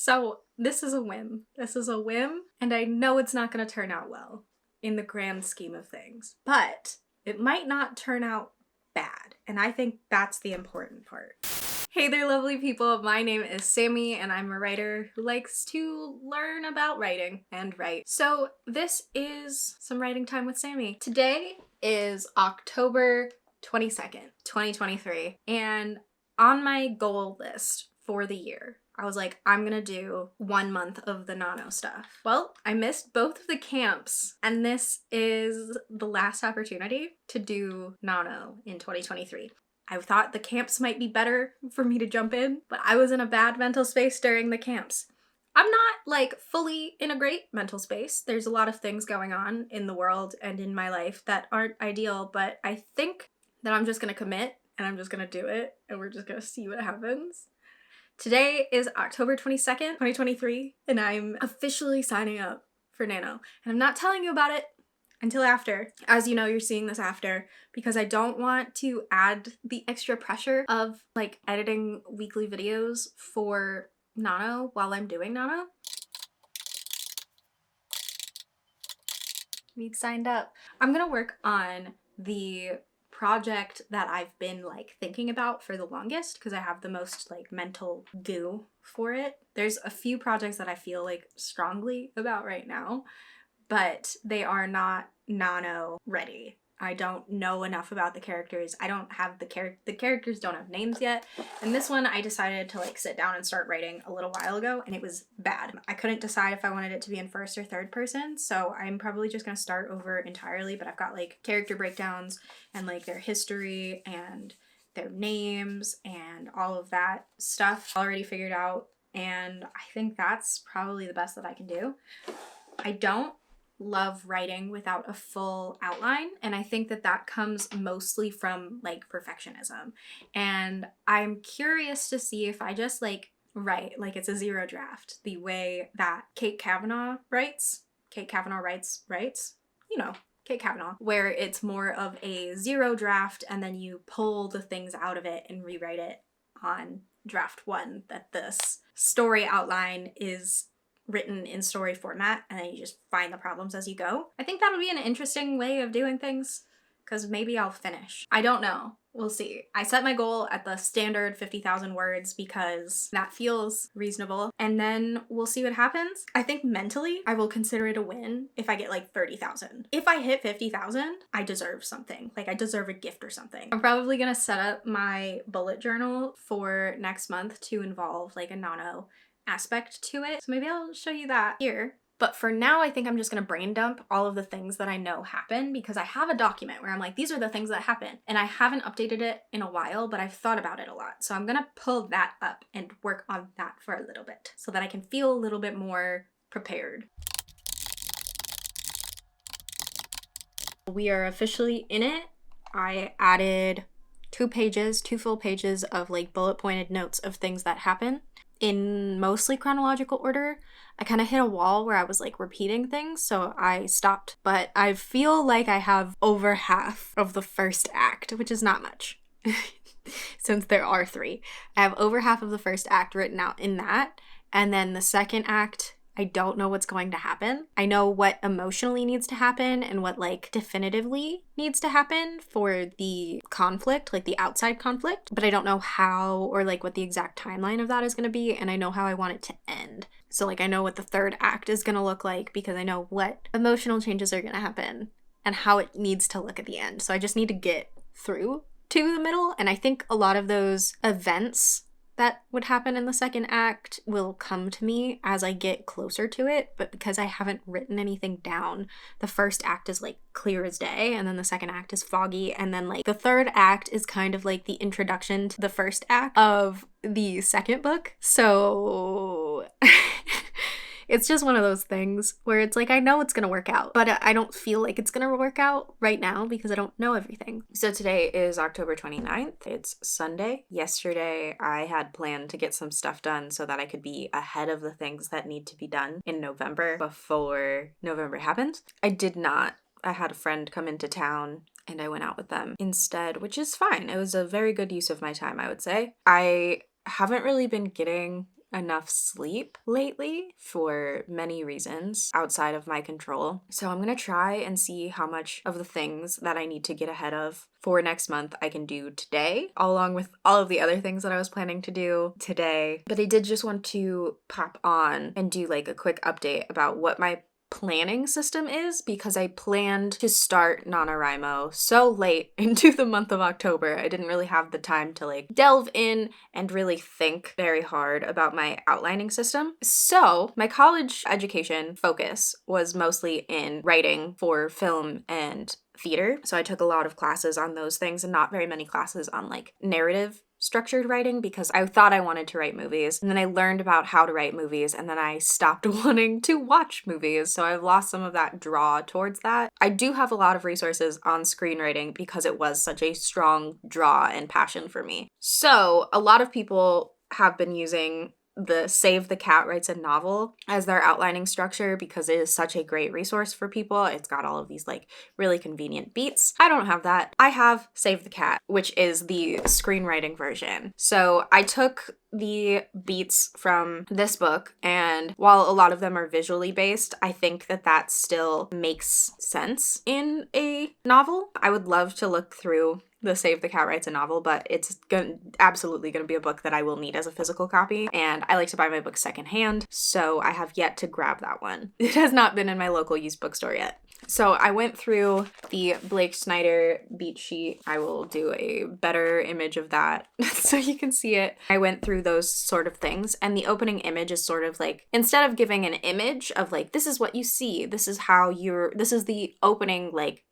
So this is a whim. This is a whim, and I know it's not going to turn out well in the grand scheme of things, but it might not turn out bad, and I think that's the important part. Hey there, lovely people. My name is Sammi, and I'm a writer who likes to learn about writing and write. So this is some writing time with Sammi. Today is October 22nd, 2023, and on my goal list for the year, I was like, I'm gonna do 1 month of the NaNo stuff. Well, I missed both of the camps, and this is the last opportunity to do NaNo in 2023. I thought the camps might be better for me to jump in, but I was in a bad mental space during the camps. I'm not like fully in a great mental space. There's a lot of things going on in the world and in my life that aren't ideal, but I think that I'm just gonna commit and I'm just gonna do it and we're just gonna see what happens. Today is October 22nd, 2023, and I'm officially signing up for NaNo. And I'm not telling you about it until after. As you know, you're seeing this after, because I don't want to add the extra pressure of like editing weekly videos for NaNo while I'm doing NaNo. We signed up. I'm gonna work on the project that I've been like thinking about for the longest because I have the most like mental goo for it. There's a few projects that I feel like strongly about right now, but they are not NaNo ready. I don't know enough about the characters. I don't have the characters don't have names yet. And this one I decided to like sit down and start writing a little while ago, and it was bad. I couldn't decide if I wanted it to be in first or third person, so I'm probably just gonna start over entirely, but I've got like character breakdowns and like their history and their names and all of that stuff already figured out, and I think that's probably the best that I can do. I don't love writing without a full outline, and I think that that comes mostly from like perfectionism, and I'm curious to see if I just like write like it's a zero draft the way that Kate Kavanaugh writes, you know, Kate Kavanaugh, where it's more of a zero draft and then you pull the things out of it and rewrite it on draft one, that this story outline is written in story format and then you just find the problems as you go. I think that would be an interesting way of doing things, because maybe I'll finish. I don't know. We'll see. I set my goal at the standard 50,000 words because that feels reasonable, and then we'll see what happens. I think mentally I will consider it a win if I get like 30,000. If I hit 50,000, I deserve something. Like I deserve a gift or something. I'm probably gonna set up my bullet journal for next month to involve like a NaNo aspect to it. So maybe I'll show you that here. But for now, I think I'm just gonna brain dump all of the things that I know happen, because I have a document where I'm like, these are the things that happen. And I haven't updated it in a while, but I've thought about it a lot. So I'm gonna pull that up and work on that for a little bit so that I can feel a little bit more prepared. We are officially in it. I added 2 full pages of like bullet pointed notes of things that happen in mostly chronological order. I kind of hit a wall where I was like repeating things, so I stopped. But I feel like I have over half of the first act, which is not much since there are 3. I have over half of the first act written out in that, and then the second act, I don't know what's going to happen. I know what emotionally needs to happen and what like definitively needs to happen for the conflict, like the outside conflict, but I don't know how or like what the exact timeline of that is going to be, and I know how I want it to end. So like I know what the third act is going to look like because I know what emotional changes are going to happen and how it needs to look at the end. So I just need to get through to the middle, and I think a lot of those events that would happen in the second act will come to me as I get closer to it, but because I haven't written anything down, the first act is like clear as day, and then the second act is foggy, and then like the third act is kind of like the introduction to the first act of the second book. So it's just one of those things where it's like I know it's gonna work out, but I don't feel like it's gonna work out right now because I don't know everything. So today is October 29th. It's Sunday. Yesterday I had planned to get some stuff done so that I could be ahead of the things that need to be done in November before November happens. I did not. I had a friend come into town and I went out with them instead, which is fine. It was a very good use of my time, I would say. I haven't really been getting enough sleep lately for many reasons outside of my control. So I'm gonna try and see how much of the things that I need to get ahead of for next month I can do today, along with all of the other things that I was planning to do today. But I did just want to pop on and do like a quick update about what my planning system is, because I planned to start NaNoWriMo so late into the month of October. I didn't really have the time to like delve in and really think very hard about my outlining system. So my college education focus was mostly in writing for film and theater. So I took a lot of classes on those things and not very many classes on like narrative structured writing, because I thought I wanted to write movies, and then I learned about how to write movies, and then I stopped wanting to watch movies, so I've lost some of that draw towards that. I do have a lot of resources on screenwriting because it was such a strong draw and passion for me. So a lot of people have been using the Save the Cat Writes a Novel as their outlining structure because it is such a great resource for people. It's got all of these like really convenient beats. I don't have that. I have Save the Cat, which is the screenwriting version. So I took the beats from this book, and while a lot of them are visually based, I think that still makes sense in a novel. I would love to look through the Save the Cat Writes a Novel, but it's absolutely going to be a book that I will need as a physical copy, and I like to buy my books secondhand, so I have yet to grab that one. It has not been in my local used bookstore yet. So I went through the Blake Snyder beat sheet. I will do a better image of that so you can see it. I went through those sort of things, and the opening image is sort of like, instead of giving an image of like, this is what you see, this is the opening like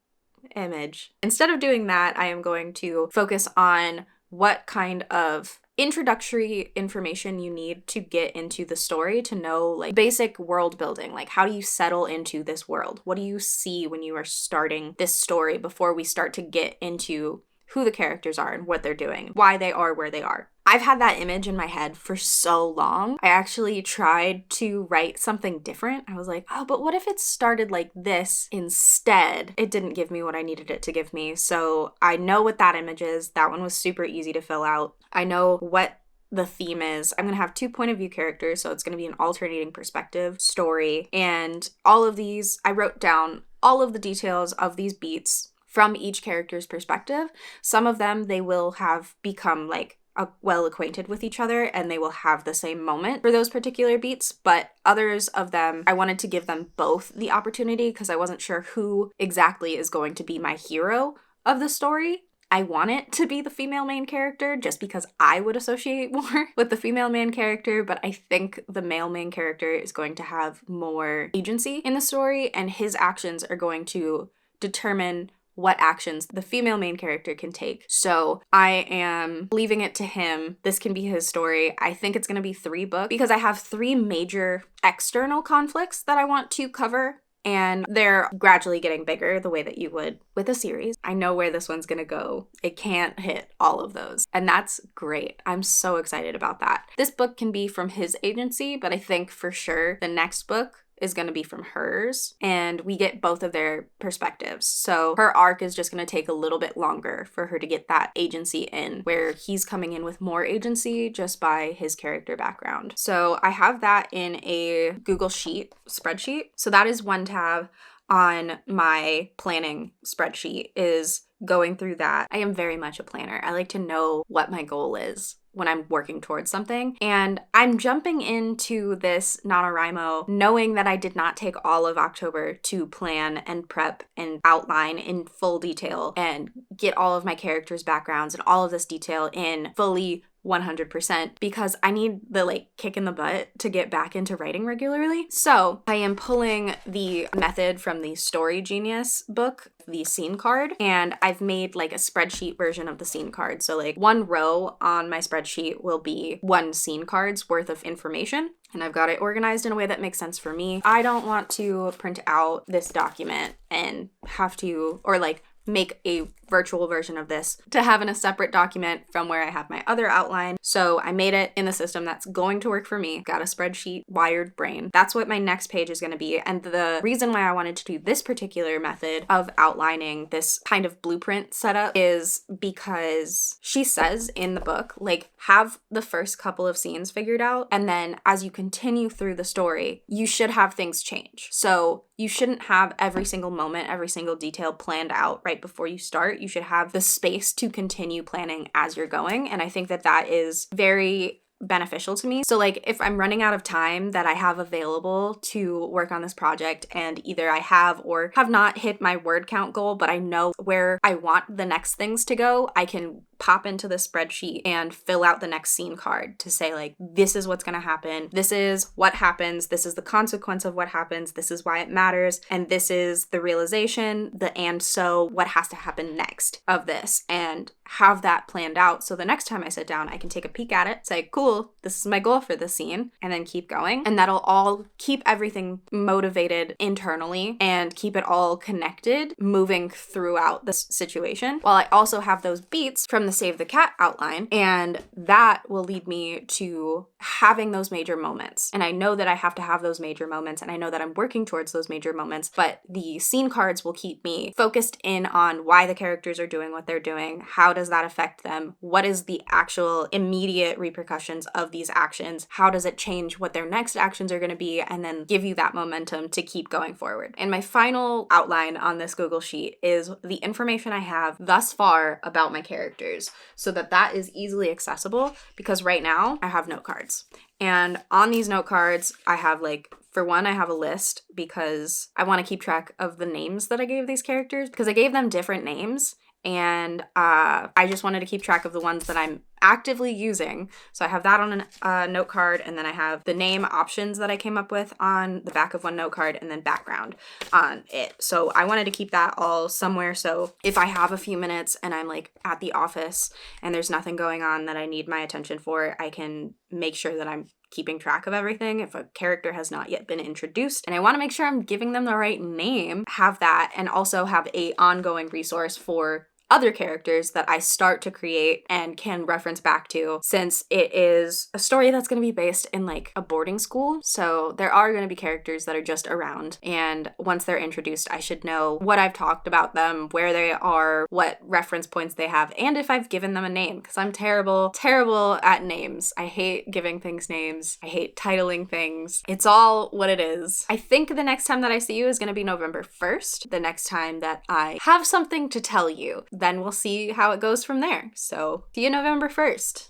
image. Instead of doing that, I am going to focus on what kind of introductory information you need to get into the story to know like basic world building. Like, how do you settle into this world? What do you see when you are starting this story before we start to get into who the characters are and what they're doing, why they are where they are? I've had that image in my head for so long. I actually tried to write something different. I was like, oh, but what if it started like this instead? It didn't give me what I needed it to give me. So I know what that image is. That one was super easy to fill out. I know what the theme is. I'm going to have 2 point of view characters, so it's going to be an alternating perspective story. And all of these, I wrote down all of the details of these beats from each character's perspective. Some of them, they will have become like well acquainted with each other and they will have the same moment for those particular beats, but others of them, I wanted to give them both the opportunity because I wasn't sure who exactly is going to be my hero of the story. I want it to be the female main character just because I would associate more with the female main character, but I think the male main character is going to have more agency in the story, and his actions are going to determine what actions the female main character can take. So I am leaving it to him. This can be his story. I think it's going to be 3 books because I have 3 major external conflicts that I want to cover, and they're gradually getting bigger the way that you would with a series. I know where this one's going to go. It can't hit all of those, and that's great. I'm so excited about that. This book can be from his agency, but I think for sure the next book is going to be from hers, and we get both of their perspectives. So her arc is just going to take a little bit longer for her to get that agency in, where he's coming in with more agency just by his character background. So I have that in a Google Sheet spreadsheet. So that is one tab on my planning spreadsheet, is going through that. I am very much a planner. I like to know what my goal is when I'm working towards something. And I'm jumping into this NaNoWriMo knowing that I did not take all of October to plan and prep and outline in full detail and get all of my characters' backgrounds and all of this detail in fully 100% because I need the like kick in the butt to get back into writing regularly. So I am pulling the method from the Story Genius book, the scene card, and I've made like a spreadsheet version of the scene card. So like 1 row on my spreadsheet will be 1 scene card's worth of information, and I've got it organized in a way that makes sense for me. I don't want to print out this document and have to, or like make a virtual version of this to have in a separate document from where I have my other outline. So I made it in the system that's going to work for me. Got a spreadsheet, wired brain. That's what my next page is going to be. And the reason why I wanted to do this particular method of outlining this kind of blueprint setup is because she says in the book, like, have the first couple of scenes figured out, and then as you continue through the story, you should have things change. So you shouldn't have every single moment, every single detail planned out right before you start. You should have the space to continue planning as you're going. And I think that that is very beneficial to me. So like if I'm running out of time that I have available to work on this project, and either I have or have not hit my word count goal, but I know where I want the next things to go, I can pop into the spreadsheet and fill out the next scene card to say, like, this is what's going to happen. This is what happens. This is the consequence of what happens. This is why it matters. And this is the realization, and so what has to happen next of this, and have that planned out. So the next time I sit down, I can take a peek at it, say, cool, this is my goal for this scene, and then keep going. And that'll all keep everything motivated internally and keep it all connected moving throughout this situation, while I also have those beats from the Save the Cat outline, and that will lead me to having those major moments. And I know that I have to have those major moments, and I know that I'm working towards those major moments, but the scene cards will keep me focused in on why the characters are doing what they're doing. How does that affect them? What is the actual immediate repercussions of these actions? How does it change what their next actions are going to be? And then give you that momentum to keep going forward. And my final outline on this Google Sheet is the information I have thus far about my characters, so that that is easily accessible, because right now I have note cards. And on these note cards, I have, like, for one, I have a list because I want to keep track of the names that I gave these characters, because I gave them different names. And I just wanted to keep track of the ones that I'm actively using. So I have that on a note card, and then I have the name options that I came up with on the back of one note card, and then background on it. So I wanted to keep that all somewhere, so if I have a few minutes and I'm like at the office and there's nothing going on that I need my attention for, I can make sure that I'm keeping track of everything. If a character has not yet been introduced and I want to make sure I'm giving them the right name, have that, and also have a ongoing resource for other characters that I start to create and can reference back to, since it is a story that's going to be based in like a boarding school. So there are going to be characters that are just around, and once they're introduced, I should know what I've talked about them, where they are, what reference points they have, and if I've given them a name, because I'm terrible at names. I hate giving things names. I hate titling things. It's all what it is. I think the next time that I see you is going to be November 1st, the next time that I have something to tell you. Then we'll see how it goes from there. So see you November 1st.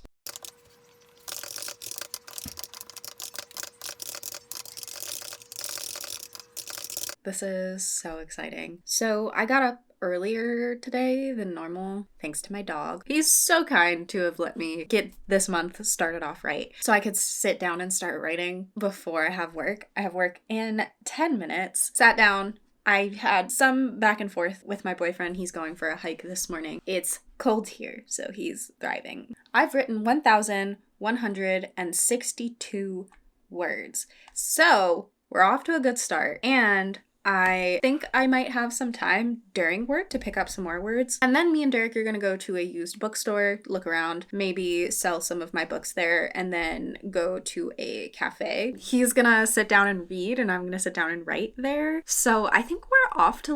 This is so exciting. So I got up earlier today than normal, thanks to my dog. He's so kind to have let me get this month started off right, so I could sit down and start writing before I have work. I have work in 10 minutes. Sat down. I had some back and forth with my boyfriend. He's going for a hike this morning. It's cold here, so he's thriving. I've written 1,162 words. So we're off to a good start, and I think I might have some time during work to pick up some more words. And then me and Derek are going to go to a used bookstore, look around, maybe sell some of my books there, and then go to a cafe. He's going to sit down and read, and I'm going to sit down and write there. So I think we're off to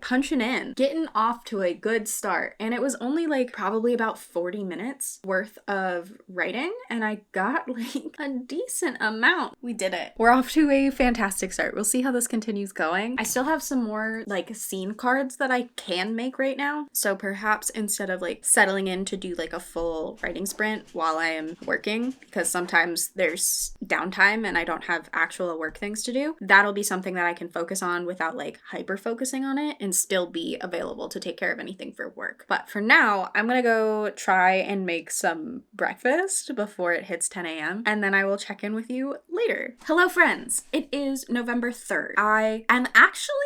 punching in, getting off to a good start. And it was only probably about 40 minutes worth of writing, and I got a decent amount. We did it. We're off to a fantastic start. We'll see how this continues going. I still have some more scene cards that I can make right now. So perhaps instead of settling in to do a full writing sprint while I am working, because sometimes there's downtime and I don't have actual work things to do, that'll be something that I can focus on without hyper focusing on it and still be available to take care of anything for work. But for now, I'm gonna go try and make some breakfast before it hits 10 a.m. and then I will check in with you later. Hello friends! It is November 3rd. I am actually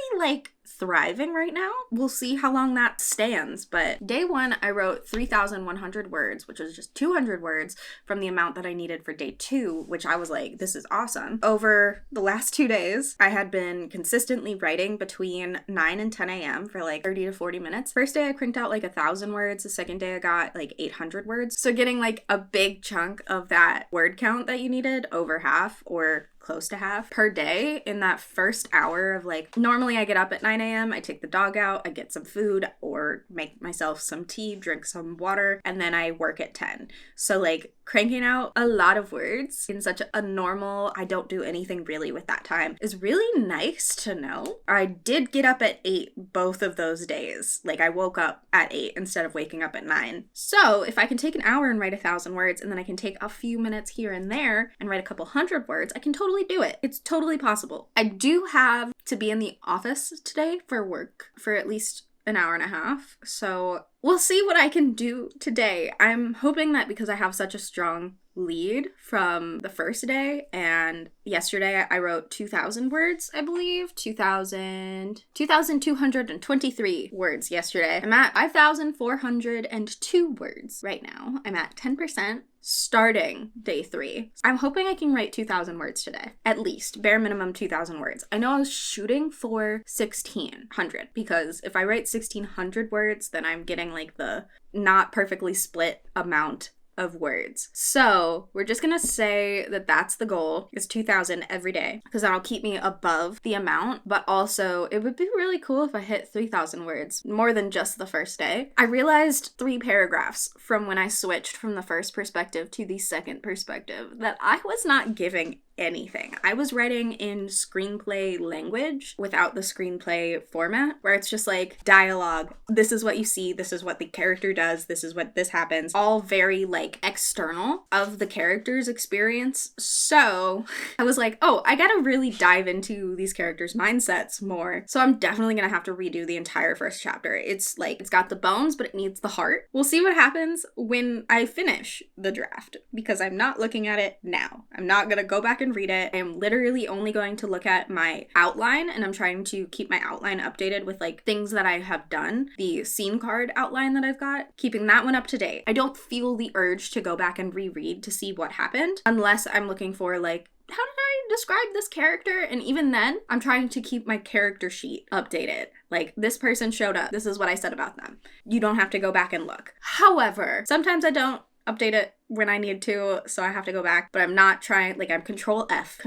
thriving right now. We'll see how long that stands, but day 1 I wrote 3,100 words, which was just 200 words from the amount that I needed for day 2, which I was like, this is awesome. Over the last 2 days, I had been consistently writing between 9 and 10 a.m. for like 30 to 40 minutes. First day I cranked out like 1,000 words. The second day I got like 800 words. So getting like a big chunk of that word count that you needed, over half or close to half per day in that first hour of like, normally I get up at 9 a.m. I take the dog out, I get some food or make myself some tea, drink some water, and then I work at 10. So like cranking out a lot of words in such a normal, I don't do anything really with that time is really nice to know. I did get up at 8 both of those days. Like I woke up at 8 instead of waking up at 9. So if I can take an hour and write 1,000 words and then I can take a few minutes here and there and write a couple hundred words, I can totally do it. It's totally possible. I do have to be in the office today for work for at least an hour and a half. So we'll see what I can do today. I'm hoping that because I have such a strong lead from the first day, and yesterday I wrote 2,000 words, I believe. 2,223 words yesterday. I'm at 5,402 words right now. I'm at 10%. Starting day 3. I'm hoping I can write 2,000 words today. At least, bare minimum 2,000 words. I know I was shooting for 1,600 because if I write 1,600 words, then I'm getting like the not perfectly split amount of words. So we're just gonna say that that's the goal, is 2,000 every day, because that'll keep me above the amount. But also it would be really cool if I hit 3,000 words more than just the first day. I realized 3 paragraphs from when I switched from the first perspective to the second perspective that I was not giving anything. I was writing in screenplay language without the screenplay format, where it's just like dialogue. This is what you see. This is what the character does. This is what this happens. All very like external of the character's experience. So I was like, oh, I gotta really dive into these characters' mindsets more. So I'm definitely gonna have to redo the entire first chapter. It's like, it's got the bones, but it needs the heart. We'll see what happens when I finish the draft, because I'm not looking at it now. I'm not gonna go back and read it. I'm literally only going to look at my outline, and I'm trying to keep my outline updated with like things that I have done. The scene card outline that I've got, keeping that one up to date. I don't feel the urge to go back and reread to see what happened unless I'm looking for like, how did I describe this character? And even then, I'm trying to keep my character sheet updated. Like, this person showed up. This is what I said about them. You don't have to go back and look. However, sometimes I don't update it when I need to, so I have to go back, but I'm not trying, like, I'm Control F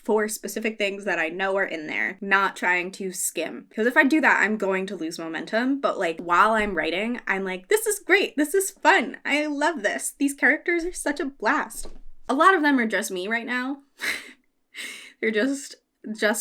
for specific things that I know are in there, not trying to skim, because if I do that, I'm going to lose momentum. But like, while I'm writing, I'm like, this is great, this is fun, I love this, these characters are such a blast. A lot of them are just me right now. They're just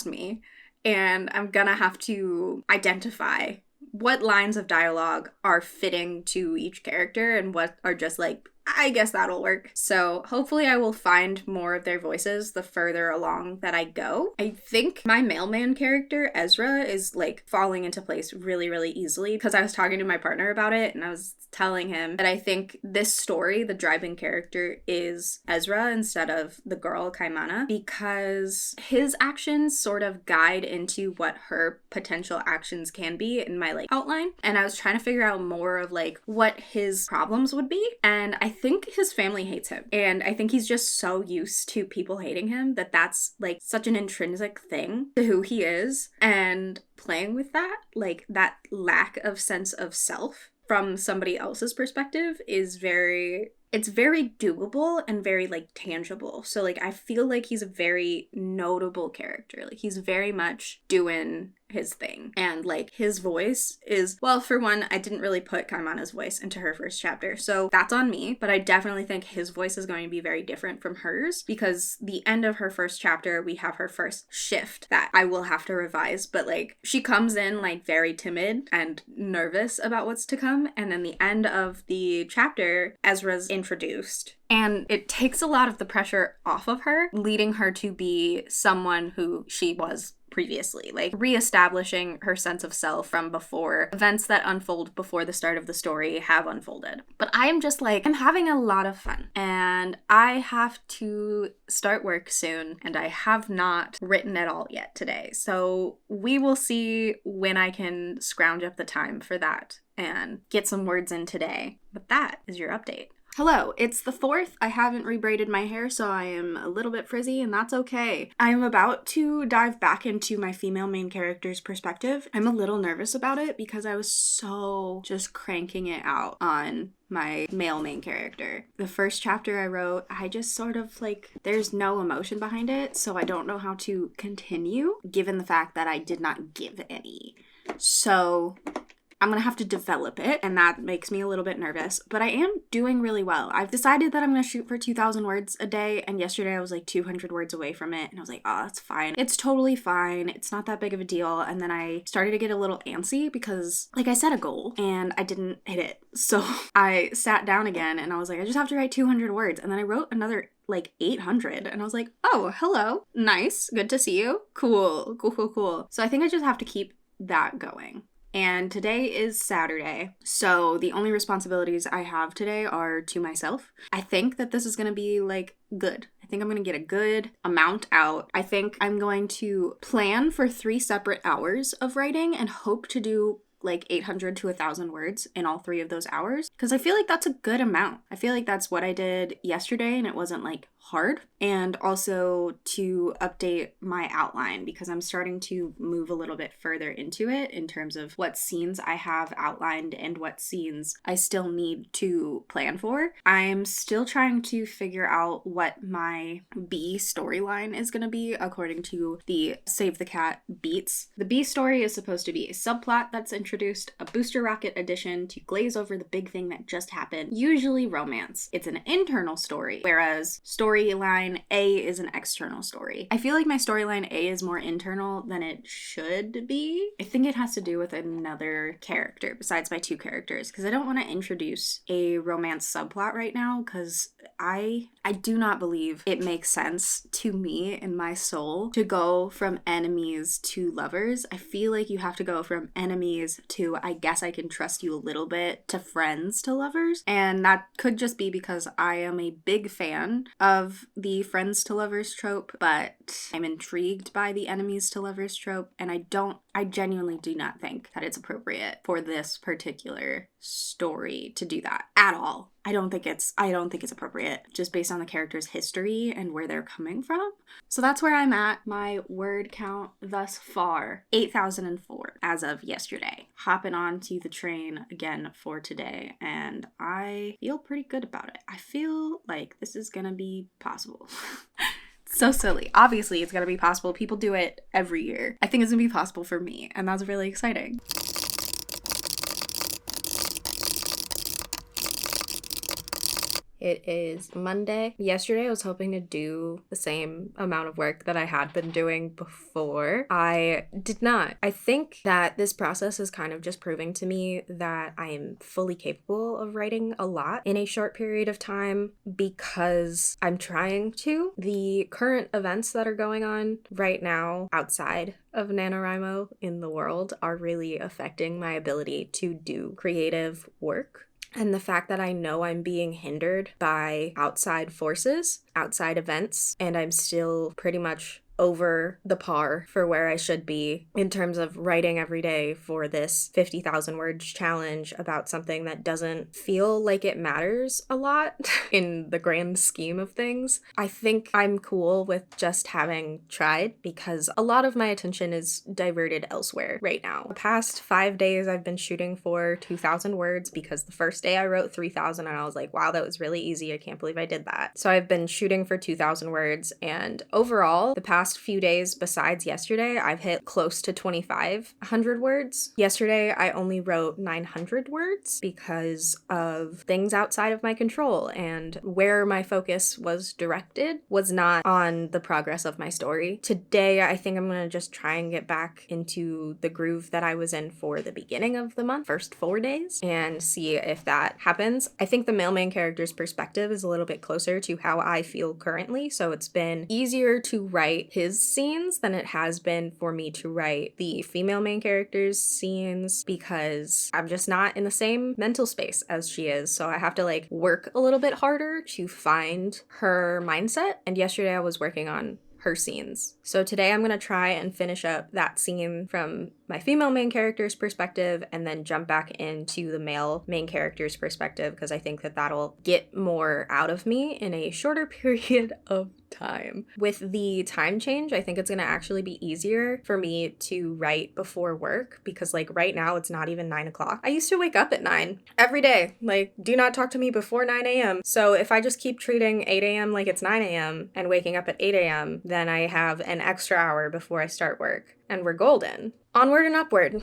me, and I'm gonna have to identify what lines of dialogue are fitting to each character and what are just like, I guess that'll work. So hopefully I will find more of their voices the further along that I go. I think my mailman character, Ezra, is like falling into place really, really easily, because I was talking to my partner about it and I was telling him that I think this story, the driving character, is Ezra instead of the girl Kaimana, because his actions sort of guide into what her potential actions can be in my like outline. And I was trying to figure out more of like what his problems would be. And I think his family hates him. And I think he's just so used to people hating him that that's like such an intrinsic thing to who he is. And playing with that, like that lack of sense of self from somebody else's perspective is very doable and very like tangible. So like, I feel like he's a very notable character. Like, he's very much doing his thing. And like, his voice is, well, for one, I didn't really put Kaimana's voice into her first chapter, so that's on me, but I definitely think his voice is going to be very different from hers, because the end of her first chapter, we have her first shift that I will have to revise, but like, she comes in like very timid and nervous about what's to come, and then the end of the chapter, Ezra's introduced. And it takes a lot of the pressure off of her, leading her to be someone who she was previously, like reestablishing her sense of self from before events that unfold before the start of the story have unfolded. But I am just like, I'm having a lot of fun, and I have to start work soon, and I have not written at all yet today. So we will see when I can scrounge up the time for that and get some words in today. But that is your update. Hello, it's the 4th. I haven't rebraided my hair, so I am a little bit frizzy, and that's okay. I'm about to dive back into my female main character's perspective. I'm a little nervous about it because I was so just cranking it out on my male main character. The first chapter I wrote, I just sort of like, there's no emotion behind it, so I don't know how to continue, given the fact that I did not give any. So I'm gonna have to develop it, and that makes me a little bit nervous, but I am doing really well. I've decided that I'm gonna shoot for 2,000 words a day, and yesterday I was like 200 words away from it, and I was like, oh, that's fine. It's totally fine. It's not that big of a deal. And then I started to get a little antsy because, like, I set a goal, and I didn't hit it. So I sat down again, and I was like, I just have to write 200 words, and then I wrote another like 800, and I was like, oh, hello. Nice. Good to see you. Cool. So I think I just have to keep that going. And today is Saturday, so the only responsibilities I have today are to myself. I think that this is going to be, like, good. I think I'm going to get a good amount out. I think I'm going to plan for 3 separate hours of writing and hope to do like 800 to 1,000 words in all 3 of those hours, because I feel like that's a good amount. I feel like that's what I did yesterday, and it wasn't like hard. And also to update my outline, because I'm starting to move a little bit further into it in terms of what scenes I have outlined and what scenes I still need to plan for. I'm still trying to figure out what my B storyline is going to be according to the Save the Cat beats. The B story is supposed to be a subplot that's introduced, a booster rocket addition to glaze over the big thing that just happened, usually romance. It's an internal story, whereas storyline A is an external story. I feel like my storyline A is more internal than it should be. I think it has to do with another character besides my 2 characters, because I don't want to introduce a romance subplot right now, because I do not believe it makes sense to me in my soul to go from enemies to lovers. I feel like you have to go from enemies to, I guess I can trust you a little bit, to friends to lovers. And that could just be because I am a big fan of the friends to lovers trope, but I'm intrigued by the enemies to lovers trope, and I genuinely do not think that it's appropriate for this particular story to do that at all. I don't think it's appropriate, just based on the character's history and where they're coming from. So that's where I'm at. My word count thus far, 8,004 as of yesterday. Hopping onto the train again for today, and I feel pretty good about it. I feel like this is gonna be possible. So silly. Obviously, it's gonna be possible. People do it every year. I think it's gonna be possible for me, and that's really exciting. It is Monday. Yesterday I was hoping to do the same amount of work that I had been doing before. I did not. I think that this process is kind of just proving to me that I am fully capable of writing a lot in a short period of time because I'm trying to. The current events that are going on right now outside of NaNoWriMo in the world are really affecting my ability to do creative work. And the fact that I know I'm being hindered by outside forces, outside events, and I'm still pretty much over the par for where I should be in terms of writing every day for this 50,000 words challenge about something that doesn't feel like it matters a lot in the grand scheme of things. I think I'm cool with just having tried because a lot of my attention is diverted elsewhere right now. The past 5 days I've been shooting for 2,000 words because the first day I wrote 3,000 and I was like, wow, that was really easy. I can't believe I did that. So I've been shooting for 2,000 words, and overall, the past few days besides yesterday, I've hit close to 2,500 words. Yesterday, I only wrote 900 words because of things outside of my control, and where my focus was directed was not on the progress of my story. Today, I think I'm gonna just try and get back into the groove that I was in for the beginning of the month, first 4 days, and see if that happens. I think the male main character's perspective is a little bit closer to how I feel currently, so it's been easier to write his scenes than it has been for me to write the female main character's scenes, because I'm just not in the same mental space as she is. So I have to like work a little bit harder to find her mindset. And yesterday I was working on her scenes. So today I'm gonna try and finish up that scene from my female main character's perspective and then jump back into the male main character's perspective, because I think that that'll get more out of me in a shorter period of time. With the time change, I think it's gonna actually be easier for me to write before work, because like right now it's not even 9 o'clock. I used to wake up at 9 every day. Like, do not talk to me before 9 a.m. So if I just keep treating 8 a.m. like it's 9 a.m. and waking up at 8 a.m., then I have an extra hour before I start work, and we're golden. Onward and upward.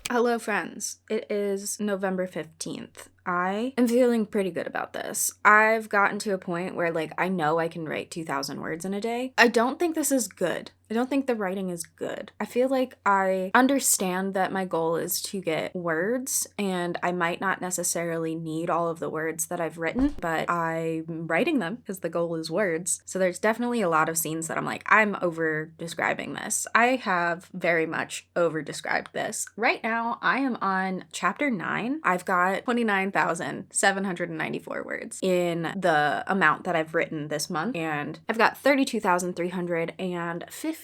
Hello friends, it is November 15th. I am feeling pretty good about this. I've gotten to a point where like I know I can write 2,000 words in a day. I don't think this is good. I don't think the writing is good. I feel like I understand that my goal is to get words, and I might not necessarily need all of the words that I've written, but I'm writing them because the goal is words. So there's definitely a lot of scenes that I'm like, I'm over describing this. I have very much over described this. Right now, I am on chapter 9. I've got 29,794 words in the amount that I've written this month, and I've got 32,315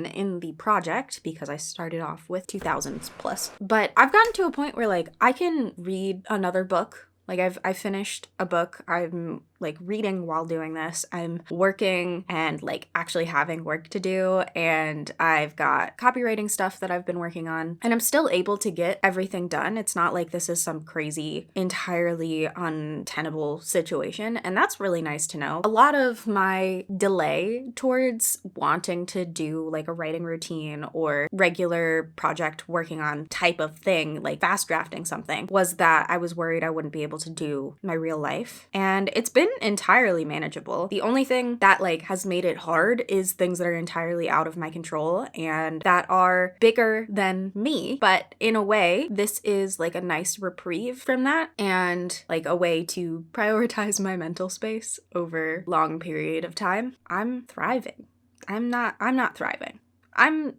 in the project because I started off with 2,000s plus. But I've gotten to a point where like I can read another book. Like I finished a book. I'm like reading while doing this. I'm working and like actually having work to do, and I've got copywriting stuff that I've been working on, and I'm still able to get everything done. It's not like this is some crazy, entirely untenable situation, and that's really nice to know. A lot of my delay towards wanting to do like a writing routine or regular project working on type of thing, like fast drafting something, was that I was worried I wouldn't be able to do my real life, and it's been entirely manageable. The only thing that like has made it hard is things that are entirely out of my control and that are bigger than me. But in a way, this is like a nice reprieve from that, and like a way to prioritize my mental space over long period of time. I'm thriving. I'm not thriving. I'm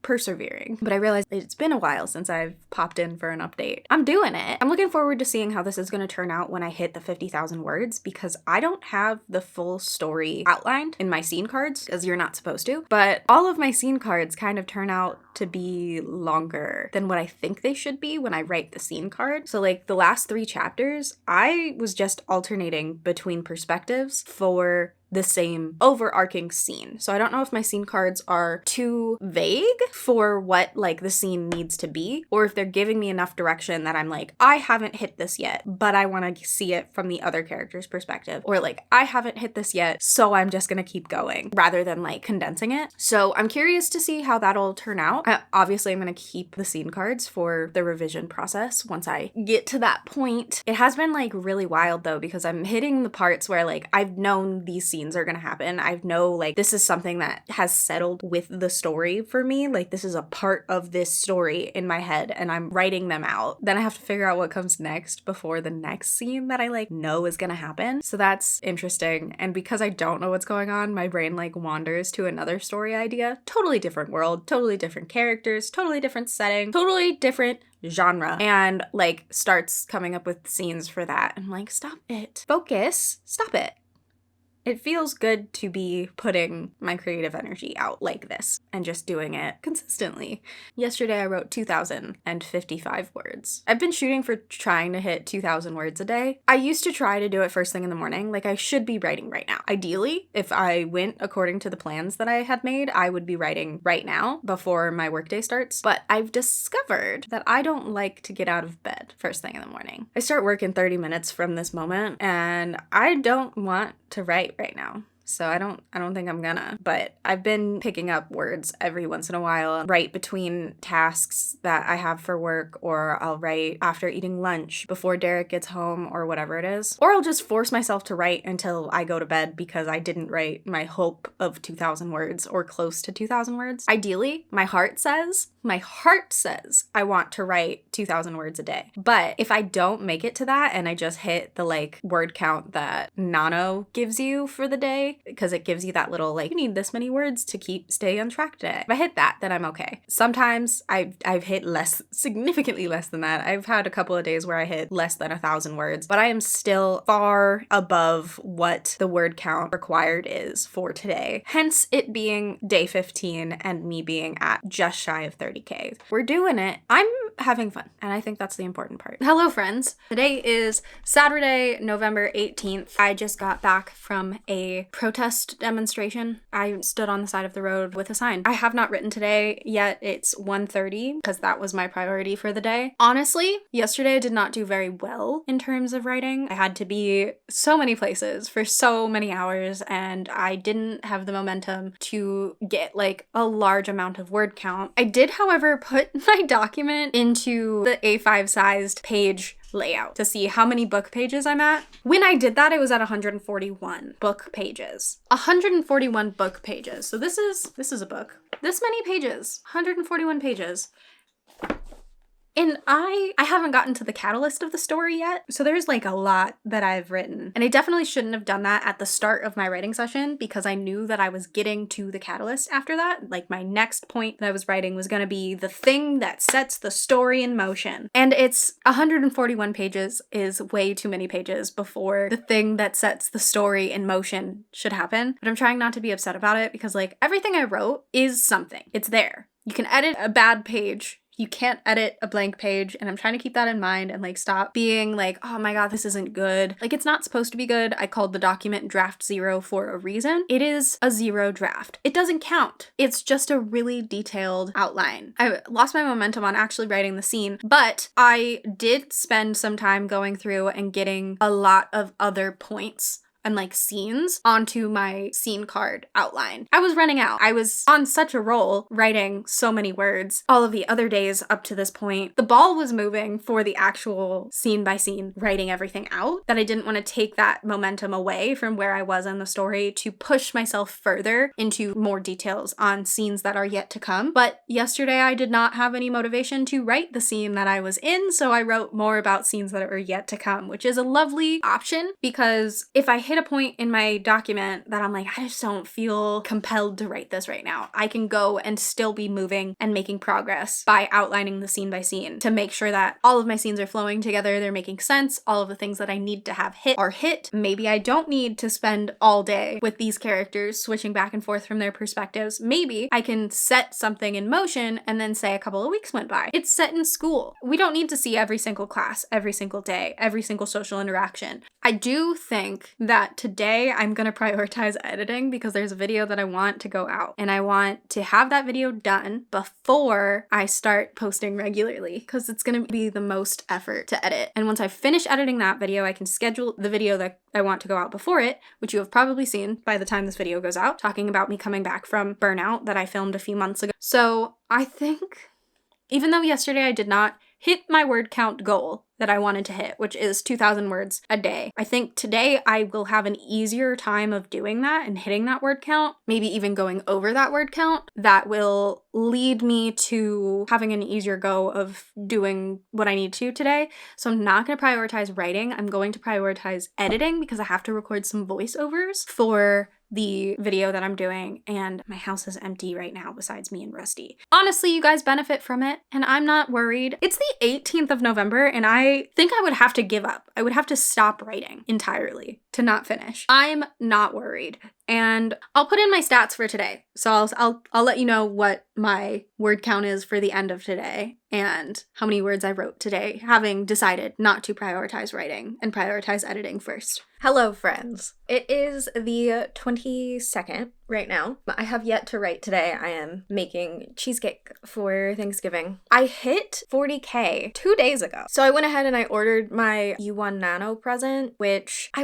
persevering. But I realized it's been a while since I've popped in for an update. I'm doing it. I'm looking forward to seeing how this is going to turn out when I hit the 50,000 words, because I don't have the full story outlined in my scene cards, because you're not supposed to. But all of my scene cards kind of turn out to be longer than what I think they should be when I write the scene card. So like the last 3 chapters, I was just alternating between perspectives for the same overarching scene. So I don't know if my scene cards are too vague for what like the scene needs to be, or if they're giving me enough direction that I'm like, I haven't hit this yet, but I want to see it from the other character's perspective, or like, I haven't hit this yet, so I'm just gonna keep going, rather than like condensing it. So I'm curious to see how that'll turn out. Obviously, I'm gonna keep the scene cards for the revision process once I get to that point. It has been like really wild though, because I'm hitting the parts where like I've known these scenes are gonna happen. I know like this is something that has settled with the story for me. Like this is a part of this story in my head, and I'm writing them out. Then I have to figure out what comes next before the next scene that I like know is gonna happen. So that's interesting. And because I don't know what's going on, my brain like wanders to another story idea. Totally different world, totally different characters, totally different setting, totally different genre, and like starts coming up with scenes for that. I'm like, stop it. Focus. Stop it. It feels good to be putting my creative energy out like this and just doing it consistently. Yesterday I wrote 2,055 words. I've been shooting for trying to hit 2,000 words a day. I used to try to do it first thing in the morning. Like I should be writing right now. Ideally, if I went according to the plans that I had made, I would be writing right now before my workday starts. But I've discovered that I don't like to get out of bed first thing in the morning. I start work in 30 minutes from this moment, and I don't want to write right now. So I don't think I'm gonna, but I've been picking up words every once in a while, write between tasks that I have for work, or I'll write after eating lunch, before Derek gets home, or whatever it is. Or I'll just force myself to write until I go to bed because I didn't write my hope of 2,000 words or close to 2,000 words. Ideally, my heart says My heart says I want to write 2,000 words a day. But if I don't make it to that and I just hit the like word count that NaNo gives you for the day, because it gives you that little like, you need this many words to stay on track today. If I hit that, then I'm okay. Sometimes I've hit less, significantly less than that. I've had a couple of days where I hit less than 1,000 words, but I am still far above what the word count required is for today. Hence it being day 15 and me being at just shy of 30K. We're doing it. I'm having fun, and I think that's the important part. Hello, friends. Today is Saturday, November 18th. I just got back from a protest demonstration. I stood on the side of the road with a sign. I have not written today yet. It's 1:30 because that was my priority for the day. Honestly, yesterday I did not do very well in terms of writing. I had to be so many places for so many hours, and I didn't have the momentum to get like a large amount of word count. I did, however, put my document into the A5 sized page layout to see how many book pages I'm at. When I did that, I was at 141 book pages. 141 book pages. So this is a book. This many pages. 141 pages. And I haven't gotten to the catalyst of the story yet, so there's like a lot that I've written. And I definitely shouldn't have done that at the start of my writing session because I knew that I was getting to the catalyst after that. Like my next point that I was writing was going to be the thing that sets the story in motion. And it's 141 pages is way too many pages before the thing that sets the story in motion should happen. But I'm trying not to be upset about it because like everything I wrote is something. It's there. You can edit a bad page. You can't edit a blank page, and I'm trying to keep that in mind and like stop being like, oh my god, this isn't good. Like it's not supposed to be good. I called the document draft 0 for a reason. It is a 0 draft. It doesn't count. It's just a really detailed outline. I lost my momentum on actually writing the scene, but I did spend some time going through and getting a lot of other points and like scenes onto my scene card outline. I was running out. I was on such a roll writing so many words. All of the other days up to this point, the ball was moving for the actual scene by scene writing everything out, that I didn't want to take that momentum away from where I was in the story to push myself further into more details on scenes that are yet to come. But yesterday I did not have any motivation to write the scene that I was in, so I wrote more about scenes that are yet to come, which is a lovely option because if I hit a point in my document that I'm like, I just don't feel compelled to write this right now, I can go and still be moving and making progress by outlining the scene by scene to make sure that all of my scenes are flowing together, they're making sense, all of the things that I need to have hit are hit. Maybe I don't need to spend all day with these characters switching back and forth from their perspectives. Maybe I can set something in motion and then say a couple of weeks went by. It's set in school. We don't need to see every single class, every single day, every single social interaction. I do think that today I'm going to prioritize editing because there's a video that I want to go out and I want to have that video done before I start posting regularly because it's going to be the most effort to edit. And once I finish editing that video, I can schedule the video that I want to go out before it, which you have probably seen by the time this video goes out, talking about me coming back from burnout that I filmed a few months ago. So I think even though yesterday I did not hit my word count goal that I wanted to hit, which is 2,000 words a day, I think today I will have an easier time of doing that and hitting that word count, maybe even going over that word count. That will lead me to having an easier go of doing what I need to today. So I'm not going to prioritize writing. I'm going to prioritize editing because I have to record some voiceovers for the video that I'm doing, and my house is empty right now besides me and Rusty. Honestly, you guys benefit from it, and I'm not worried. It's the 18th of November, and I think I would have to give up. I would have to stop writing entirely to not finish. I'm not worried. And I'll put in my stats for today. So I'll let you know what my word count is for the end of today and how many words I wrote today, having decided not to prioritize writing and prioritize editing first. Hello, friends. It is the 22nd right now. I have yet to write today. I am making cheesecake for Thanksgiving. I hit 40K 2 days ago. So I went ahead and I ordered my U1 Nano present, which I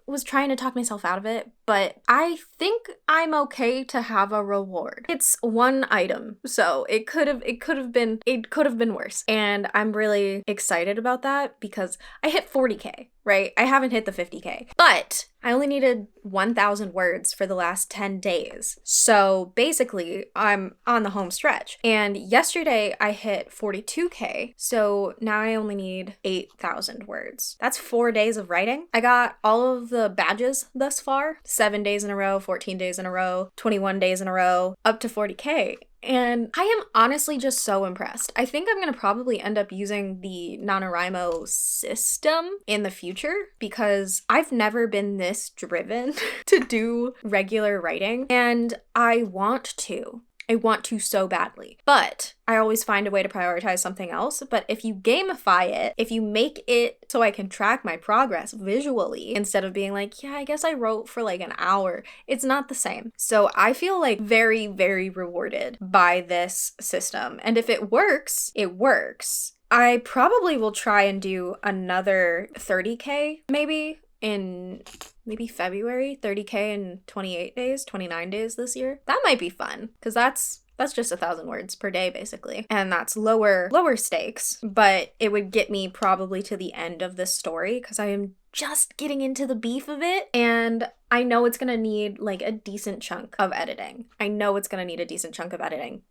was trying to talk myself out of it, but I think I'm okay to have a reward. It's one item, so it could have been worse. And I'm really excited about that because I hit 40K, right? I haven't hit the 50K, but I only needed 1,000 words for the last 10 days. So basically, I'm on the home stretch. And yesterday I hit 42K, so now I only need 8,000 words. That's 4 days of writing. I got all of the badges thus far, 7 days in a row, 14 days in a row, 21 days in a row, up to 40K. And I am honestly just so impressed. I think I'm going to probably end up using the NaNoWriMo system in the future because I've never been this driven to do regular writing, and I want to. I want to so badly, but I always find a way to prioritize something else. But if you gamify it, if you make it so I can track my progress visually instead of being like, yeah, I guess I wrote for like an hour, it's not the same. So I feel like very, very rewarded by this system. And if it works, it works. I probably will try and do another 30K maybe in maybe February, 30K in 28 days, 29 days this year. That might be fun because that's just 1,000 words per day basically. And that's lower stakes, but it would get me probably to the end of this story because I am just getting into the beef of it, and I know it's gonna need like a decent chunk of editing.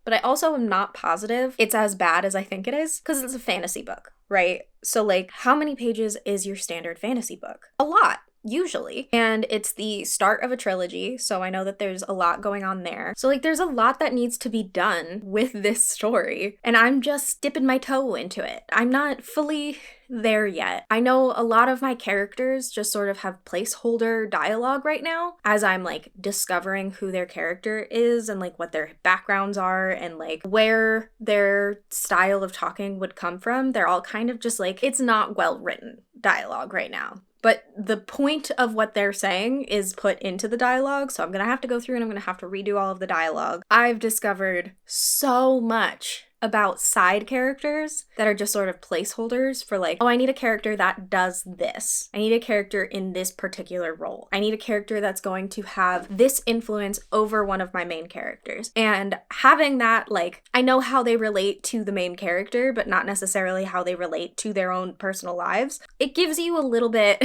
But I also am not positive it's as bad as I think it is because it's a fantasy book, right? So like, how many pages is your standard fantasy book? A lot. Usually. And it's the start of a trilogy, so I know that there's a lot going on there. So like, there's a lot that needs to be done with this story, and I'm just dipping my toe into it. I'm not fully there yet. I know a lot of my characters just sort of have placeholder dialogue right now as I'm like discovering who their character is and like what their backgrounds are and like where their style of talking would come from. They're all kind of just like, it's not well written dialogue right now. But the point of what they're saying is put into the dialogue, so I'm gonna have to go through and I'm gonna have to redo all of the dialogue. I've discovered so much about side characters that are just sort of placeholders for like, oh, I need a character that does this. I need a character in this particular role. I need a character that's going to have this influence over one of my main characters. And having that, like, I know how they relate to the main character, but not necessarily how they relate to their own personal lives. It gives you a little bit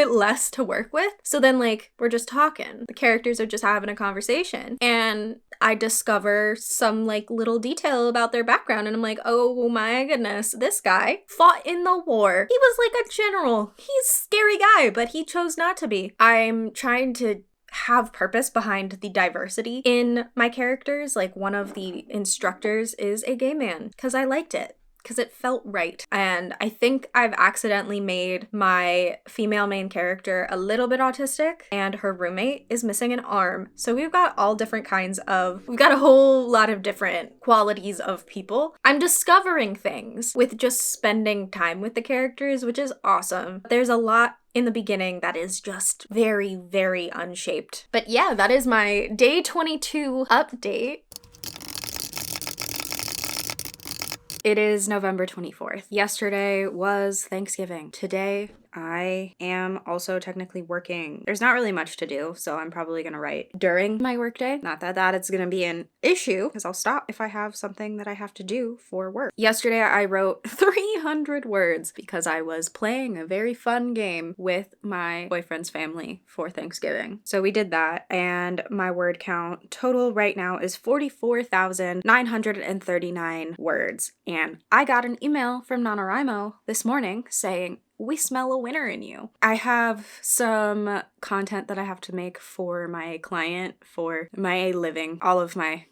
less to work with. So then like, we're just talking. The characters are just having a conversation. And I discover some like little detail about their background, and I'm like, oh my goodness, this guy fought in the war. He was like a general. He's a scary guy, but he chose not to be. I'm trying to have purpose behind the diversity in my characters. Like, one of the instructors is a gay man because I liked it. Because it felt right. And I think I've accidentally made my female main character a little bit autistic, and her roommate is missing an arm. So we've got a whole lot of different qualities of people. I'm discovering things with just spending time with the characters, which is awesome. There's a lot in the beginning that is just very, very unshaped. But yeah, that is my day 22 update. It is November 24th. Yesterday was Thanksgiving. Today, I am also technically working. There's not really much to do, so I'm probably gonna write during my workday. Not that it's gonna be an issue, because I'll stop if I have something that I have to do for work. Yesterday, I wrote 300 words because I was playing a very fun game with my boyfriend's family for Thanksgiving. So we did that, and my word count total right now is 44,939 words. And I got an email from NaNoWriMo this morning saying, we smell a winner in you. I have some content that I have to make for my client for my living. All of my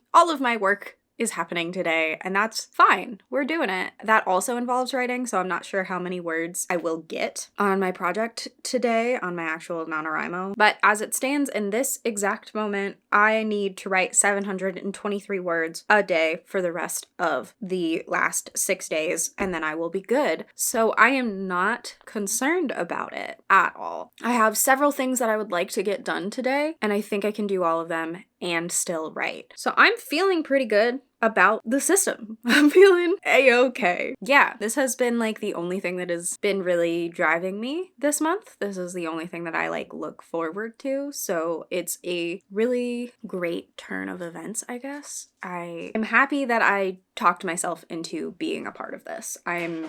work is happening today, and that's fine. We're doing it. That also involves writing, so I'm not sure how many words I will get on my project today, on my actual NaNoWriMo. But as it stands in this exact moment, I need to write 723 words a day for the rest of the last 6 days, and then I will be good. So I am not concerned about it at all. I have several things that I would like to get done today, and I think I can do all of them and still write. So I'm feeling pretty good about the system. I'm feeling a-okay. Yeah, this has been like the only thing that has been really driving me this month. This is the only thing that I like look forward to. So it's a really great turn of events, I guess. I am happy that I talked myself into being a part of this. I'm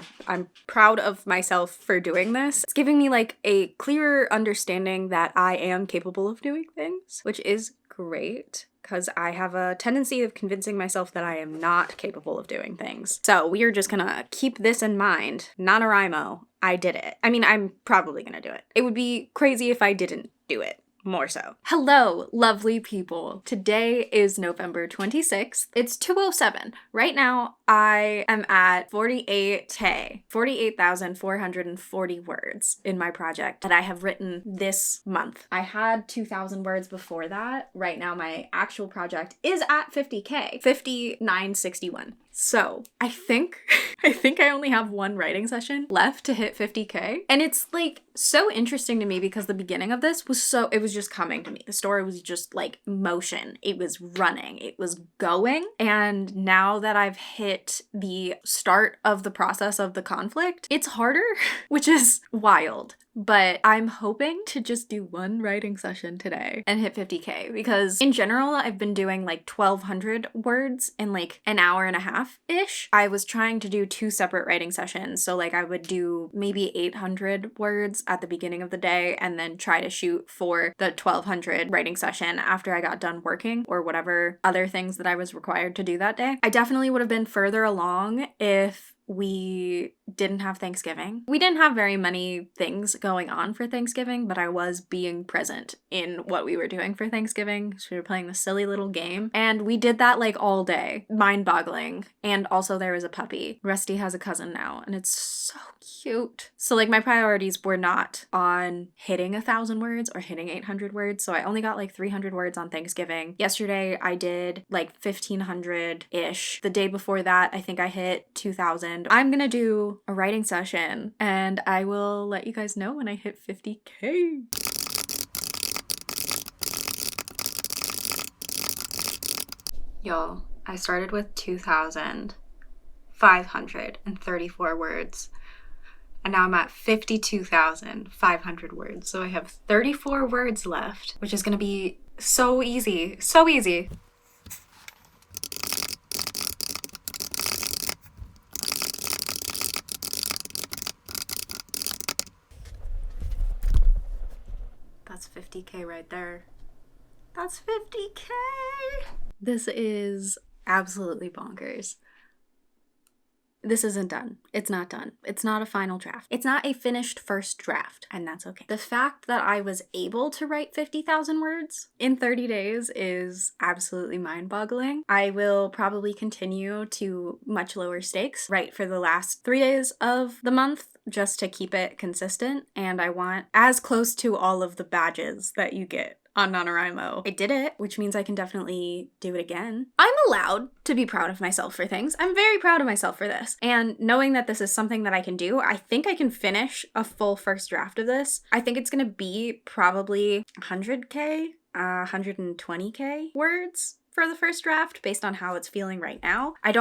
proud of myself for doing this. It's giving me like a clearer understanding that I am capable of doing things, which is great because I have a tendency of convincing myself that I am not capable of doing things. So we are just gonna keep this in mind. NaNoWriMo, I did it. I mean, I'm probably gonna do it. It would be crazy if I didn't do it. More so. Hello, lovely people. Today is November 26th. It's 2:07. Right now, I am at 48,440 words in my project that I have written this month. I had 2,000 words before that. Right now, my actual project is at 50K, 5961. So I think I only have one writing session left to hit 50K. And it's like so interesting to me because the beginning of this was it was just coming to me. The story was just like motion. It was running. It was going. And now that I've hit the start of the process of the conflict, it's harder, which is wild. But I'm hoping to just do one writing session today and hit 50K because in general, I've been doing like 1,200 words in like an hour and a half-ish. I was trying to do 2 separate writing sessions. So like I would do maybe 800 words at the beginning of the day and then try to shoot for the 1,200 writing session after I got done working or whatever other things that I was required to do that day. I definitely would have been further along if we didn't have Thanksgiving. We didn't have very many things going on for Thanksgiving, but I was being present in what we were doing for Thanksgiving. So we were playing this silly little game, and we did that like all day. Mind-boggling. And also there was a puppy. Rusty has a cousin now, and it's so cute. So like my priorities were not on hitting 1,000 words or hitting 800 words, so I only got like 300 words on Thanksgiving. Yesterday I did like 1,500-ish. The day before that, I think I hit 2,000. I'm gonna do a writing session and I will let you guys know when I hit 50K. Y'all, I started with 2,534 words and now I'm at 52,500 words. So I have 34 words left, which is gonna be so easy, so easy. That's 50K right there. That's 50K! This is absolutely bonkers. This isn't done. It's not done. It's not a final draft. It's not a finished first draft, and that's okay. The fact that I was able to write 50,000 words in 30 days is absolutely mind-boggling. I will probably continue to much lower stakes, write for the last 3 days of the month, just to keep it consistent, and I want as close to all of the badges that you get on NaNoWriMo. I did it, which means I can definitely do it again. I'm allowed to be proud of myself for things. I'm very proud of myself for this. And knowing that this is something that I can do, I think I can finish a full first draft of this. I think it's gonna be probably 100K, 120K words for the first draft based on how it's feeling right now. I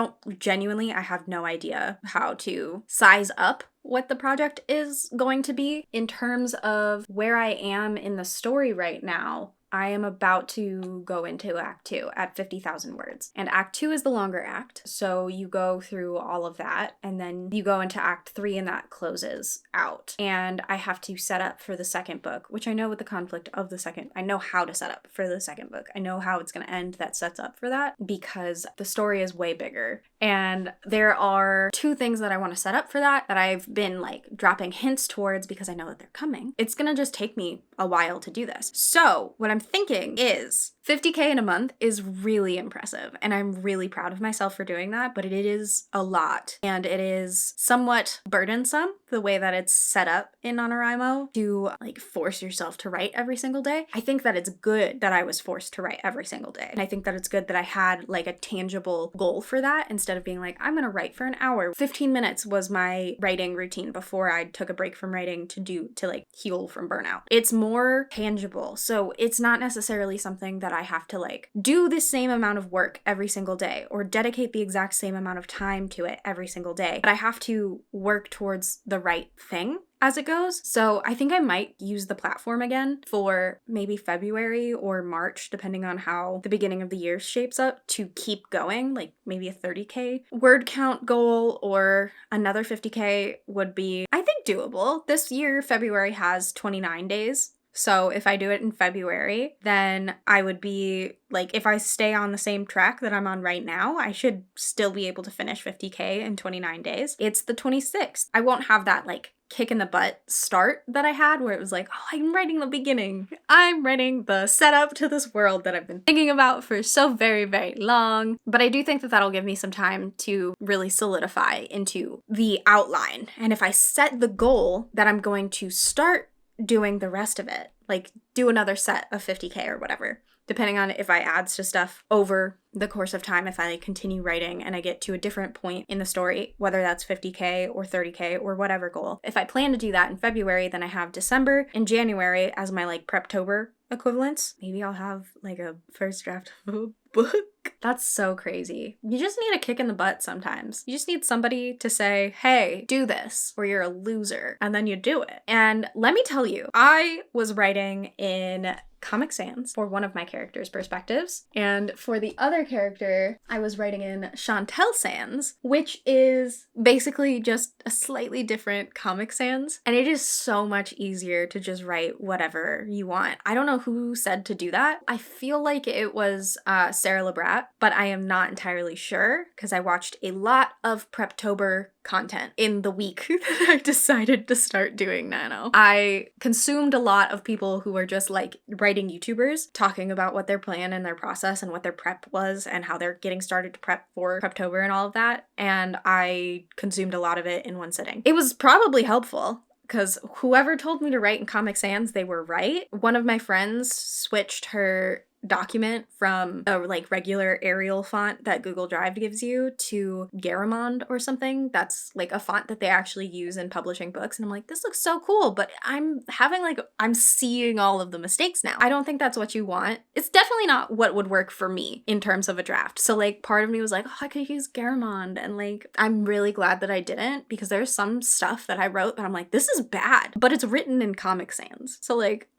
have no idea how to size up what the project is going to be in terms of where I am in the story right now. I am about to go into Act 2 at 50,000 words. And Act 2 is the longer act, so you go through all of that, and then you go into Act 3 and that closes out. And I have to set up for the second book, which I know with the conflict of the second, I know how to set up for the second book. I know how it's going to end that sets up for that because the story is way bigger. And there are 2 things that I want to set up for that I've been like dropping hints towards because I know that they're coming. It's going to just take me a while to do this. So what I'm thinking is 50K in a month is really impressive, and I'm really proud of myself for doing that, but it is a lot, and it is somewhat burdensome the way that it's set up in NaNoWriMo to like force yourself to write every single day. I think that it's good that I was forced to write every single day, and I think that it's good that I had like a tangible goal for that instead of being like, I'm gonna write for an hour. 15 minutes was my writing routine before I took a break from writing to like heal from burnout. It's more tangible, so it's not necessarily something that I have to like do the same amount of work every single day or dedicate the exact same amount of time to it every single day, but I have to work towards the right thing as it goes. So I think I might use the platform again for maybe February or March, depending on how the beginning of the year shapes up, to keep going, like maybe a 30K word count goal or another 50K would be, I think, doable. This year, February has 29 days. So if I do it in February, then I would be like, if I stay on the same track that I'm on right now, I should still be able to finish 50K in 29 days. It's the 26th. I won't have that like kick in the butt start that I had where it was like, oh, I'm writing the beginning. I'm writing the setup to this world that I've been thinking about for so very, very long. But I do think that that'll give me some time to really solidify into the outline. And if I set the goal that I'm going to start doing the rest of it, like do another set of 50K or whatever, depending on if I add to stuff over the course of time, if I like continue writing and I get to a different point in the story, whether that's 50K or 30K or whatever goal. If I plan to do that in February, then I have December and January as my like Preptober equivalents. Maybe I'll have like a first draft of a book. That's so crazy. You just need a kick in the butt sometimes. You just need somebody to say, hey, do this, or you're a loser, and then you do it. And let me tell you, I was writing in Comic Sans for one of my characters' perspectives, and for the other character, I was writing in Chantel Sans, which is basically just a slightly different Comic Sans, and it is so much easier to just write whatever you want. I don't know who said to do that. I feel like it was Sarah LeBrat, but I am not entirely sure because I watched a lot of Preptober content in the week that I decided to start doing Nano. I consumed a lot of people who were just like writing YouTubers talking about what their plan and their process and what their prep was and how they're getting started to prep for Preptober and all of that. And I consumed a lot of it in one sitting. It was probably helpful, because whoever told me to write in Comic Sans, they were right. One of my friends switched her document from a like regular Arial font that Google Drive gives you to Garamond or something. That's like a font that they actually use in publishing books. And I'm like, this looks so cool, but I'm seeing all of the mistakes now. I don't think that's what you want. It's definitely not what would work for me in terms of a draft. So like part of me was like, oh, I could use Garamond. And like, I'm really glad that I didn't, because there's some stuff that I wrote that I'm like, this is bad, but it's written in Comic Sans. So like,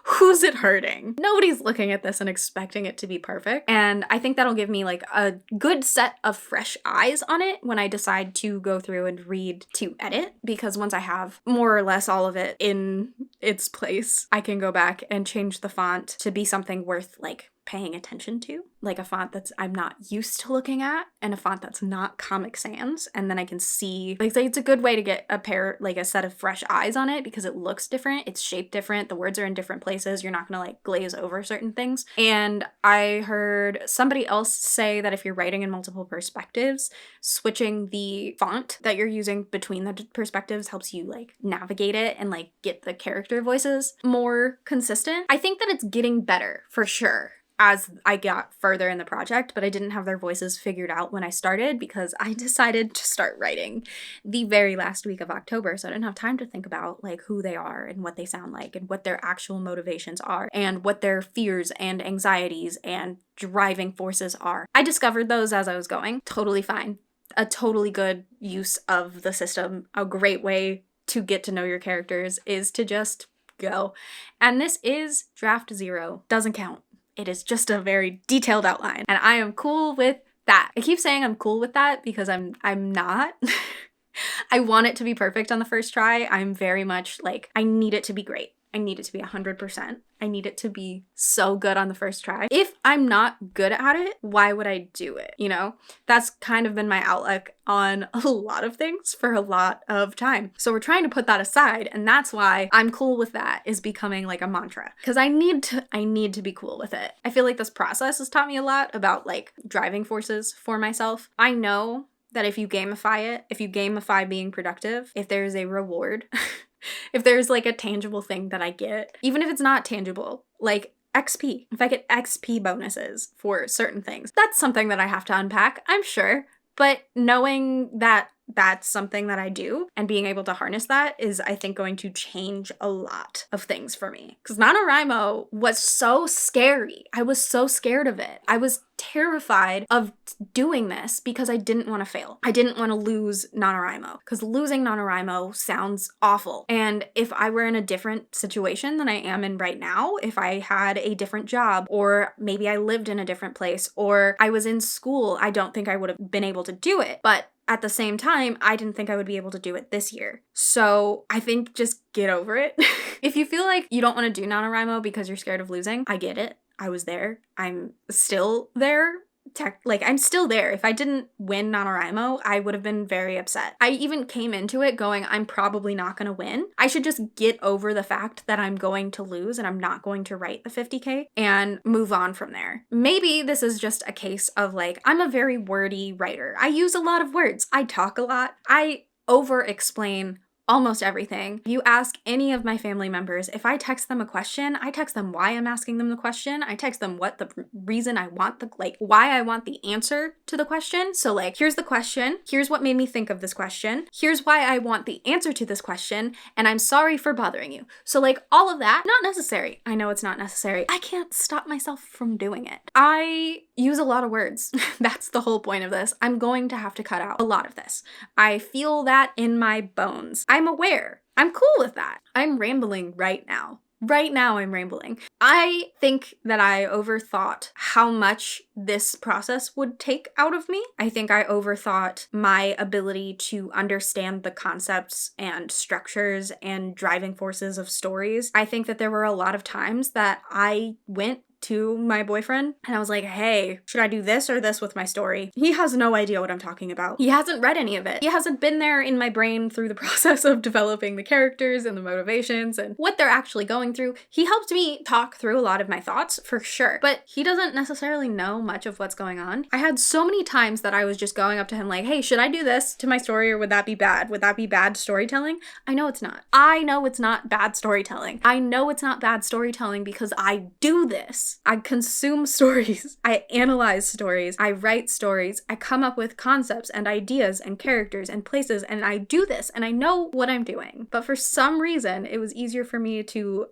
who's it hurting? Nobody's looking at this and expecting it to be perfect. And I think that'll give me like a good set of fresh eyes on it when I decide to go through and read to edit, because once I have more or less all of it in its place, I can go back and change the font to be something worth like paying attention to, like a font that's I'm not used to looking at and a font that's not Comic Sans. And then I can see, like, it's a good way to get a set of fresh eyes on it, because it looks different, it's shaped different, the words are in different places, you're not gonna like glaze over certain things. And I heard somebody else say that if you're writing in multiple perspectives, switching the font that you're using between the perspectives helps you like navigate it and like get the character voices more consistent. I think that it's getting better for sure as I got further in the project, but I didn't have their voices figured out when I started because I decided to start writing the very last week of October, so I didn't have time to think about like who they are and what they sound like and what their actual motivations are and what their fears and anxieties and driving forces are. I discovered those as I was going. Totally fine. A totally good use of the system. A great way to get to know your characters is to just go. And this is draft 0. Doesn't count. It is just a very detailed outline, and I am cool with that. I keep saying I'm cool with that because I'm not. I want it to be perfect on the first try. I'm very much like, I need it to be great. I need it to be 100%. I need it to be so good on the first try. If I'm not good at it, why would I do it? You know, that's kind of been my outlook on a lot of things for a lot of time. So we're trying to put that aside, and that's why I'm cool with that is becoming like a mantra, because I need to be cool with it. I feel like this process has taught me a lot about like driving forces for myself. I know that if you gamify it, if you gamify being productive, if there's a reward, if there's like a tangible thing that I get, even if it's not tangible, like XP, if I get XP bonuses for certain things, that's something that I have to unpack, I'm sure. But knowing that that's something that I do, and being able to harness that is, I think, going to change a lot of things for me. Because NaNoWriMo was so scary. I was so scared of it. I was terrified of doing this because I didn't want to fail. I didn't want to lose NaNoWriMo because losing NaNoWriMo sounds awful. And if I were in a different situation than I am in right now, if I had a different job, or maybe I lived in a different place, or I was in school, I don't think I would have been able to do it. But at the same time, I didn't think I would be able to do it this year. So I think just get over it. If you feel like you don't want to do NaNoWriMo because you're scared of losing, I get it. I was there. I'm still there. I'm still there. If I didn't win NaNoWriMo, I would have been very upset. I even came into it going, I'm probably not going to win. I should just get over the fact that I'm going to lose and I'm not going to write the 50K and move on from there. Maybe this is just a case of like, I'm a very wordy writer. I use a lot of words. I talk a lot. I over-explain almost everything. You ask any of my family members, if I text them a question, I text them why I'm asking them the question. I text them what the reason I want why I want the answer to the question. So like, here's the question. Here's what made me think of this question. Here's why I want the answer to this question. And I'm sorry for bothering you. So like all of that, not necessary. I know it's not necessary. I can't stop myself from doing it. I use a lot of words. That's the whole point of this. I'm going to have to cut out a lot of this. I feel that in my bones. I'm aware. I'm cool with that. I'm rambling right now. Right now I'm rambling. I think that I overthought how much this process would take out of me. I think I overthought my ability to understand the concepts and structures and driving forces of stories. I think that there were a lot of times that I went to my boyfriend and I was like, hey, should I do this or this with my story? He has no idea what I'm talking about. He hasn't read any of it. He hasn't been there in my brain through the process of developing the characters and the motivations and what they're actually going through. He helped me talk through a lot of my thoughts for sure, but he doesn't necessarily know much of what's going on. I had so many times that I was just going up to him like, hey, should I do this to my story or would that be bad? Would that be bad storytelling? I know it's not. I know it's not bad storytelling. I know it's not bad storytelling because I do this. I consume stories. I analyze stories. I write stories. I come up with concepts and ideas and characters and places, and I do this and I know what I'm doing. But for some reason, it was easier for me to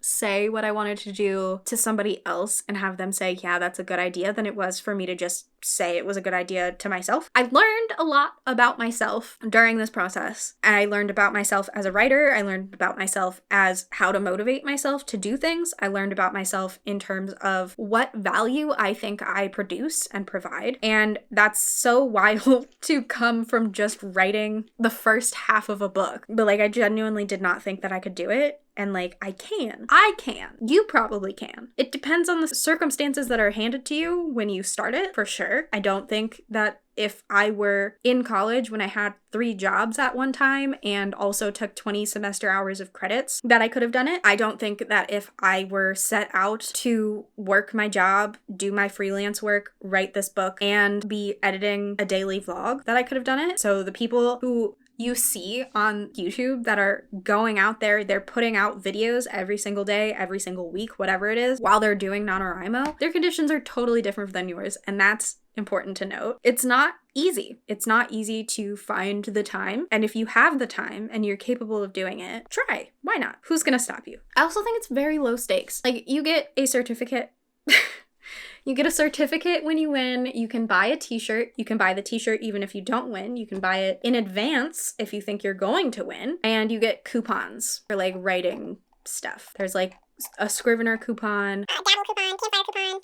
say what I wanted to do to somebody else and have them say, yeah, that's a good idea, than it was for me to just say it was a good idea to myself. I learned a lot about myself during this process. And I learned about myself as a writer. I learned about myself as how to motivate myself to do things. I learned about myself in terms of what value I think I produce and provide. And that's so wild to come from just writing the first half of a book. But I genuinely did not think that I could do it. And I can. I can. You probably can. It depends on the circumstances that are handed to you when you start it, for sure. I don't think that if I were in college when I had 3 jobs at one time and also took 20 semester hours of credits, that I could have done it. I don't think that if I were set out to work my job, do my freelance work, write this book, and be editing a daily vlog, that I could have done it. So the people who you see on YouTube that are going out there, they're putting out videos every single day, every single week, whatever it is, while they're doing NaNoWriMo, their conditions are totally different than yours, and that's important to note. It's not easy. It's not easy to find the time, and if you have the time and you're capable of doing it, try. Why not? Who's gonna stop you? I also think it's very low stakes. You get a certificate. You get a certificate when you win. You can buy a t-shirt. You can buy the t-shirt even if you don't win. You can buy it in advance if you think you're going to win. And you get coupons for writing stuff. There's a Scrivener coupon. Dabble coupon, campfire coupon.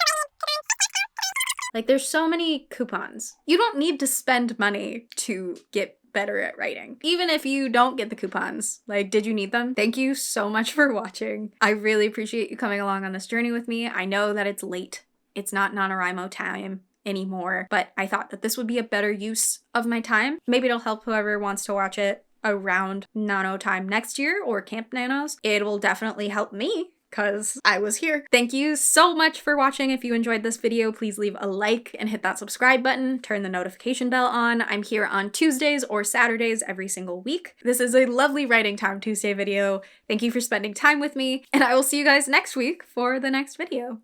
There's so many coupons. You don't need to spend money to get better at writing. Even if you don't get the coupons, did you need them? Thank you so much for watching. I really appreciate you coming along on this journey with me. I know that it's late. It's not NaNoWriMo time anymore, but I thought that this would be a better use of my time. Maybe it'll help whoever wants to watch it around Nano time next year or Camp Nanos. It will definitely help me because I was here. Thank you so much for watching. If you enjoyed this video, please leave a like and hit that subscribe button. Turn the notification bell on. I'm here on Tuesdays or Saturdays every single week. This is a lovely Writing Time Tuesday video. Thank you for spending time with me, and I will see you guys next week for the next video.